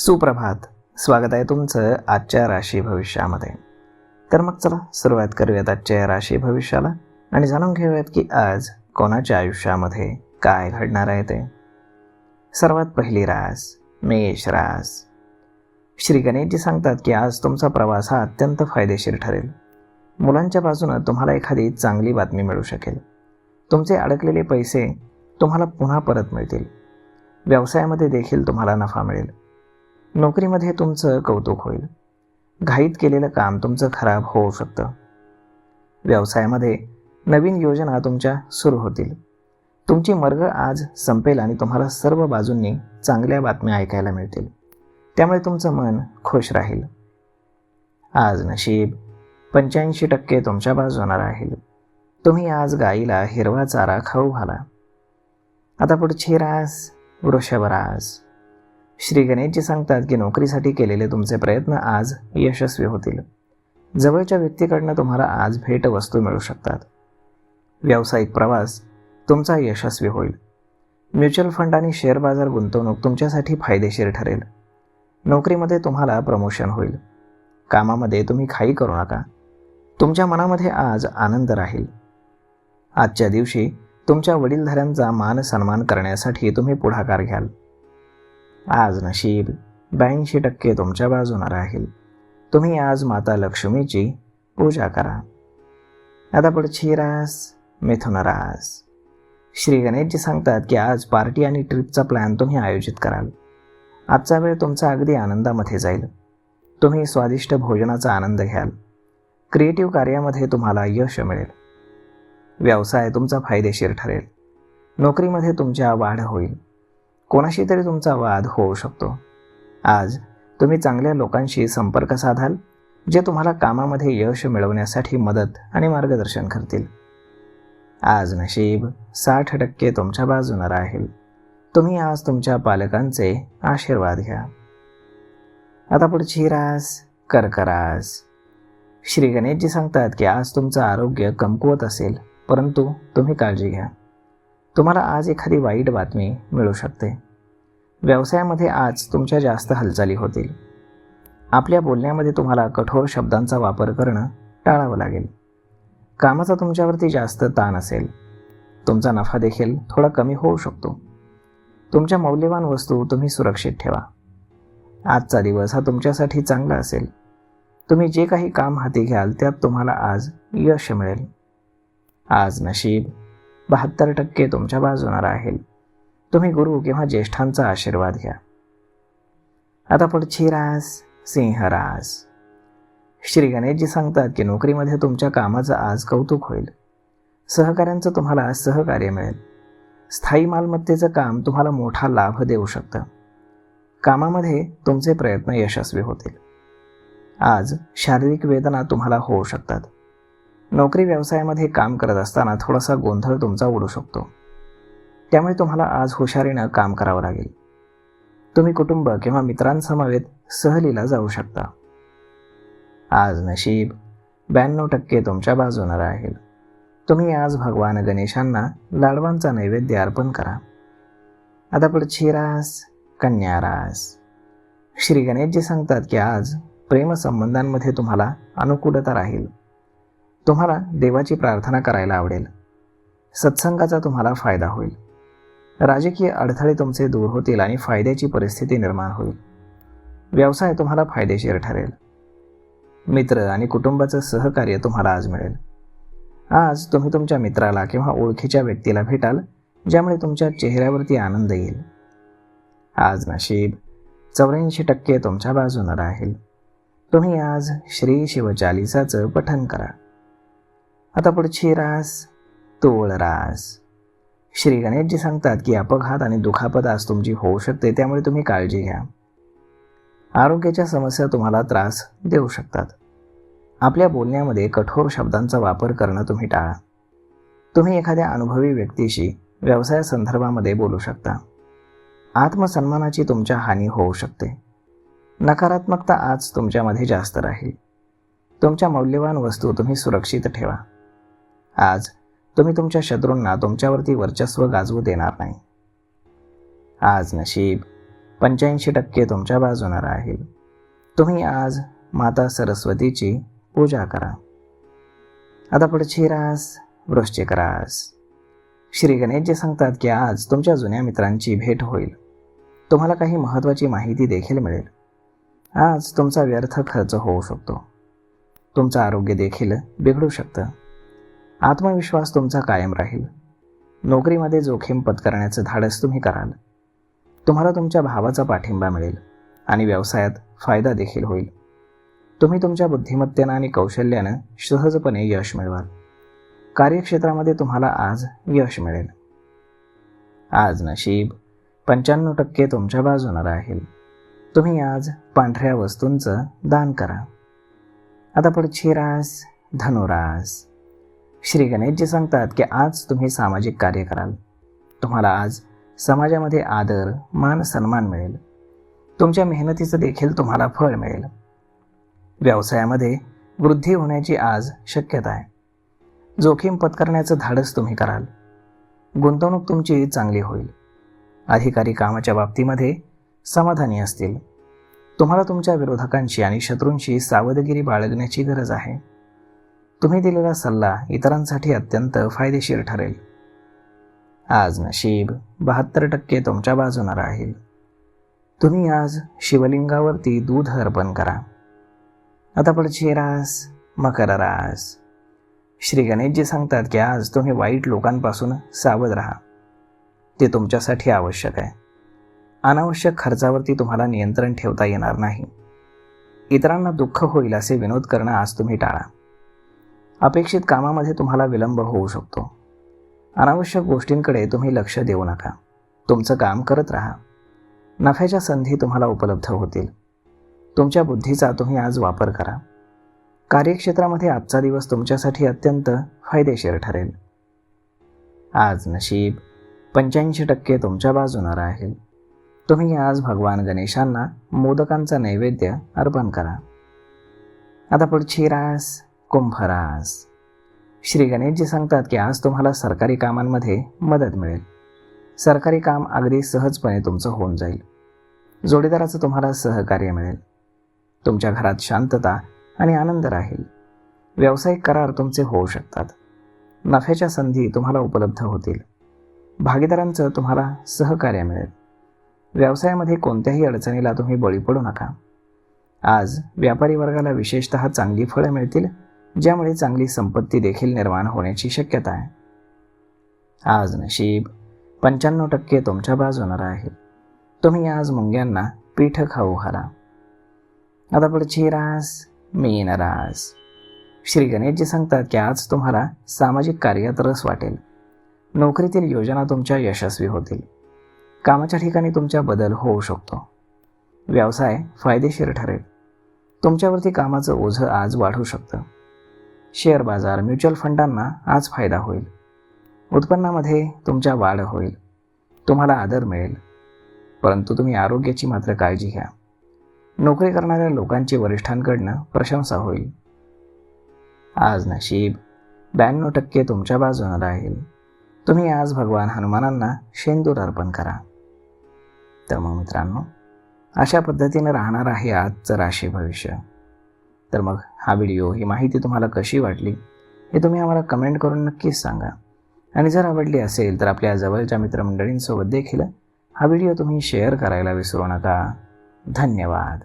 सुप्रभात. स्वागत आहे तुमचं आजच्या राशी भविष्यामध्ये. तर मग चला सुरुवात करूयात आजच्या राशी भविष्याला आणि जाणून घेऊयात की आज कोणाच्या आयुष्यामध्ये काय घडणार आहे ते. सर्वात पहिली रास मेष रास. श्री गणेशजी सांगतात की आज तुमचा प्रवास हा अत्यंत फायदेशीर ठरेल. मुलांच्या बाजूनं तुम्हाला एखादी चांगली बातमी मिळू शकेल. तुमचे अडकलेले पैसे तुम्हाला पुन्हा परत मिळतील. व्यवसायामध्ये देखील तुम्हाला नफा मिळेल. नोकरीमध्ये तुमचं कौतुक होईल. घाईत केलेलं काम तुमचं खराब होऊ शकतं. व्यवसायामध्ये नवीन योजना तुमच्या सुरू होतील. तुमची मर्ग आज संपेल आणि तुम्हाला सर्व बाजूंनी चांगल्या बातम्या ऐकायला मिळतील. त्यामुळे तुमचं मन खुश राहील. आज नशीब 85% तुमच्या बाजूने राहील. तुम्ही आज गाईला हिरवा चारा खाऊ घाला. आता पुढची रास वृषभ रास. श्री गणेशजी सांगतात की नोकरीसाठी केलेले तुमचे प्रयत्न आज यशस्वी होतील. जवळच्या व्यक्तीकडनं तुम्हाला आज भेटवस्तू मिळू शकतात. व्यावसायिक प्रवास तुमचा यशस्वी होईल. म्युच्युअल फंड आणि शेअर बाजार गुंतवणूक तुमच्यासाठी फायदेशीर ठरेल. नोकरीमध्ये तुम्हाला प्रमोशन होईल. कामामध्ये तुम्ही घाई करू नका. तुमच्या मनामध्ये आज आनंद राहील. आजच्या दिवशी तुमच्या वडीलधाऱ्यांचा मान सन्मान करण्यासाठी तुम्ही पुढाकार घ्याल. आज नशीब 82% तुमच्या बाजूने राहील. तुम्ही आज माता लक्ष्मीची पूजा करा. आता पुढची रास मिथुन रास. श्री गणेशजी सांगतात की आज पार्टी आणि ट्रिपचा प्लॅन तुम्ही आयोजित कराल. आजचा वेळ तुमचा अगदी आनंदामध्ये जाईल. तुम्ही स्वादिष्ट भोजनाचा आनंद घ्याल. क्रिएटिव्ह कार्यामध्ये तुम्हाला यश मिळेल. व्यवसाय तुमचा फायदेशीर ठरेल. नोकरीमध्ये तुमच्या वाढ होईल. कोणाशी तरी तुमचा वाद होऊ शकतो. आज तुम्ही चांगल्या लोकांशी संपर्क साधाल जे तुम्हाला कामामध्ये यश मिळवण्यासाठी मदत आणि मार्गदर्शन करतील. आज नशीब 60% तुमच्या बाजूने राहील. तुम्ही आज तुमच्या पालकांचे आशीर्वाद घ्या. आता पुढची रास कर्क रास. श्री गणेशजी सांगतात की आज तुमचं आरोग्य कमकुवत असेल, परंतु तुम्ही काळजी घ्या. तुम्हाला आज एखादी वाईट बातमी मिळू शकते. व्यवसायामध्ये आज तुमच्या जास्त हालचाली होतील. आपल्या बोलण्यामध्ये तुम्हाला कठोर शब्दांचा वापर करणं टाळावं लागेल. कामाचा तुमच्यावरती जास्त ताण असेल. तुमचा नफा देखील थोडा कमी होऊ शकतो. तुमच्या मौल्यवान वस्तू तुम्ही सुरक्षित ठेवा. आजचा दिवस हा तुमच्यासाठी चांगला असेल. तुम्ही जे काही काम हाती घ्याल त्यात तुम्हाला आज यश मिळेल. आज नशीब 72% तुमच्या बाजूने राहील. तुम्ही गुरु किंवा ज्येष्ठांचा आशीर्वाद घ्या. आता पुढची रास सिंह रास. श्री गणेशजी सांगतात की नोकरीमध्ये तुमच्या कामाचं आज कौतुक होईल. सहकाऱ्यांचं तुम्हाला सहकार्य मिळेल. स्थायी मालमत्तेचं काम तुम्हाला मोठा लाभ देऊ शकतं. कामामध्ये तुमचे प्रयत्न यशस्वी होतील. आज शारीरिक वेदना तुम्हाला होऊ शकतात. नोकरी व्यवसायामध्ये काम करत असताना थोडासा गोंधळ तुमचा उडू शकतो. त्यामुळे तुम्हाला आज हुशारीनं काम करावं लागेल. तुम्ही कुटुंब किंवा मित्रांसमवेत सहलीला जाऊ शकता. आज नशीब 92% तुमच्या बाजूने राहील. तुम्ही आज भगवान गणेशांना लाडवांचा नैवेद्य अर्पण करा. आता पुढची रास कन्या रास. श्री गणेशजी सांगतात की आज प्रेमसंबंधांमध्ये तुम्हाला अनुकूलता राहील. तुम्हाला देवाची प्रार्थना करायला आवडेल. सत्संगाचा तुम्हाला फायदा होईल. राजकीय अडथळे तुमचे दूर होतील आणि फायद्याची परिस्थिती निर्माण होईल. व्यवसाय तुम्हाला फायदेशीर ठरेल. मित्र आणि कुटुंबाचं सहकार्य तुम्हाला आज मिळेल. आज तुम्ही तुमच्या मित्राला किंवा ओळखीच्या व्यक्तीला भेटाल ज्यामुळे तुमच्या चेहऱ्यावरती आनंद येईल. आज नशीब 84% तुमच्या बाजूने राहील. तुम्ही आज श्री शिवचालिसाचं पठण करा. आता पुढची रास तूळ रास. श्री गणेशजी सांगतात की अपघात आणि दुखापत आज तुमची होऊ शकते, त्यामुळे तुम्ही काळजी घ्या. आरोग्याच्या समस्या तुम्हाला त्रास देऊ शकतात. आपल्या बोलण्यामध्ये कठोर शब्दांचा वापर करणं तुम्ही टाळा. तुम्ही एखाद्या अनुभवी व्यक्तीशी व्यवसायासंदर्भामध्ये बोलू शकता. आत्मसन्मानाची तुमच्या हानी होऊ शकते. नकारात्मकता आज तुमच्यामध्ये जास्त राहील. तुमच्या मौल्यवान वस्तू तुम्ही सुरक्षित ठेवा. आज तुम्ही तुमच्या शत्रूंना तुमच्यावरती वर्चस्व गाजवू देणार नाही. आज नशीब 85% तुमच्या बाजूने राहील. तुम्ही आज माता सरस्वतीची पूजा करा. आता पुढची रास वृश्चिक रास. श्री गणेशजी सांगतात की आज तुमच्या जुन्या मित्रांची भेट होईल. तुम्हाला काही महत्त्वाची माहिती देखील मिळेल. आज तुमचा व्यर्थ खर्च होऊ शकतो. तुमचं आरोग्य देखील बिघडू शकतं. आत्मविश्वास तुमचा कायम राहील. नोकरीमध्ये जोखीम पत्करण्याचं धाडस तुम्ही कराल. तुम्हाला तुमच्या भावाचा पाठिंबा मिळेल आणि व्यवसायात फायदा देखील होईल. तुम्ही तुमच्या बुद्धिमत्तेनं आणि कौशल्यानं सहजपणे यश मिळवाल. कार्यक्षेत्रामध्ये तुम्हाला आज यश मिळेल. आज नशीब 95% तुमच्या बाजूने राहील. तुम्ही आज पांढऱ्या वस्तूंचं दान करा. आता पुढची रास धनुरास. श्री गणेशजी सांगतात की आज तुम्ही सामाजिक कार्य कराल. तुम्हाला आज समाजामध्ये आदर मान सन्मान मिळेल. तुमच्या मेहनतीचं देखील तुम्हाला फळ मिळेल. व्यवसायामध्ये वृद्धी होण्याची आज शक्यता आहे. जोखीम पत्करण्याचं धाडस तुम्ही कराल. गुंतवणूक तुमची चांगली होईल. अधिकारी कामाच्या बाबतीमध्ये समाधानी असतील. तुम्हाला तुमच्या विरोधकांशी आणि शत्रूंशी सावधगिरी बाळगण्याची गरज आहे. तुम्ही दिलेला सल्ला इतरांसाठी अत्यंत फायदेशीर ठरेल. आज नशीब 72% तुमच्या बाजूने राहील. तुम्ही आज शिवलिंगावरती दूध अर्पण करा. आता पुढची रास मकर रास. श्री गणेशजी सांगतात की आज तुम्ही वाईट लोकांपासून सावध राहा. ते तुमच्यासाठी आवश्यक आहे. अनावश्यक खर्चावरती तुम्हाला नियंत्रण ठेवता येणार नाही. इतरांना दुःख होईल असे विनोद करणं आज तुम्ही टाळा. अपेक्षित कामामध्ये तुम्हाला विलंब होऊ शकतो. अनावश्यक गोष्टींकडे तुम्ही लक्ष देऊ नका. तुमचं काम करत राहा. नफ्याच्या संधी तुम्हाला उपलब्ध होतील. तुमच्या बुद्धीचा तुम्ही आज वापर करा. कार्यक्षेत्रामध्ये आजचा दिवस तुमच्यासाठी अत्यंत फायदेशीर ठरेल. आज नशीब 85% तुमच्या बाजूने राहील. तुम्ही आज भगवान गणेशांना मोदकांचा नैवेद्य अर्पण करा. आता पुढची रास कुंभ रास. श्री गणेशजी सांगतात की आज तुम्हाला सरकारी कामांमध्ये मदत मिळेल. सरकारी काम अगदी सहजपणे तुमचं होऊन जाईल. जोडीदाराचं तुम्हाला सहकार्य मिळेल. तुमच्या घरात शांतता आणि आनंद राहील. व्यावसायिक करार तुमचे होऊ शकतात. नफ्याच्या संधी तुम्हाला उपलब्ध होतील. भागीदारांचं तुम्हाला सहकार्य मिळेल. व्यवसायामध्ये कोणत्याही अडचणीला तुम्ही बळी पडू नका. आज व्यापारी वर्गाला विशेषतः चांगली फळं मिळतील, ज्यामुळे चांगली संपत्ती देखील निर्माण होण्याची शक्यता आहे. आज नशीब 95% तुमच्या बाजूने राहील. तुम्ही आज मुंग्यांना पीठ खाऊ घाला. आता पुढची रास मीन रास. श्री गणेशजी सांगतात की आज तुम्हाला सामाजिक कार्यात रस वाटेल. नोकरीतील योजना तुमच्या यशस्वी होतील. कामाच्या ठिकाणी तुमच्या बदल होऊ शकतो. व्यवसाय फायदेशीर ठरेल. तुमच्यावरती कामाचं ओझं आज वाढू शकतं. शेअर बाजार म्युच्युअल फंडांना आज फायदा होईल. उत्पन्नामध्ये तुमच्या वाढ होईल. तुम्हाला आदर मिळेल. परंतु तुम्ही आरोग्याची मात्र काळजी घ्या. नोकरी करणाऱ्या लोकांची वरिष्ठांकडनं प्रशंसा होईल. आज नशीब 92% तुमच्या बाजूने राहील. तुम्ही आज भगवान हनुमानांना शेंदूर अर्पण करा. तर मग मित्रांनो, अशा पद्धतीने राहणार आहे आजचं राशी भविष्य. तर मग हा व्हिडिओ, ही माहिती तुम्हाला कशी वाटली हे तुम्ही आम्हाला कमेंट करून नक्कीच सांगा. आणि जर आवडली असेल तर आपल्या जवळच्या मित्रमंडळींसोबत देखील हा व्हिडिओ तुम्ही शेअर करायला विसरू नका. धन्यवाद.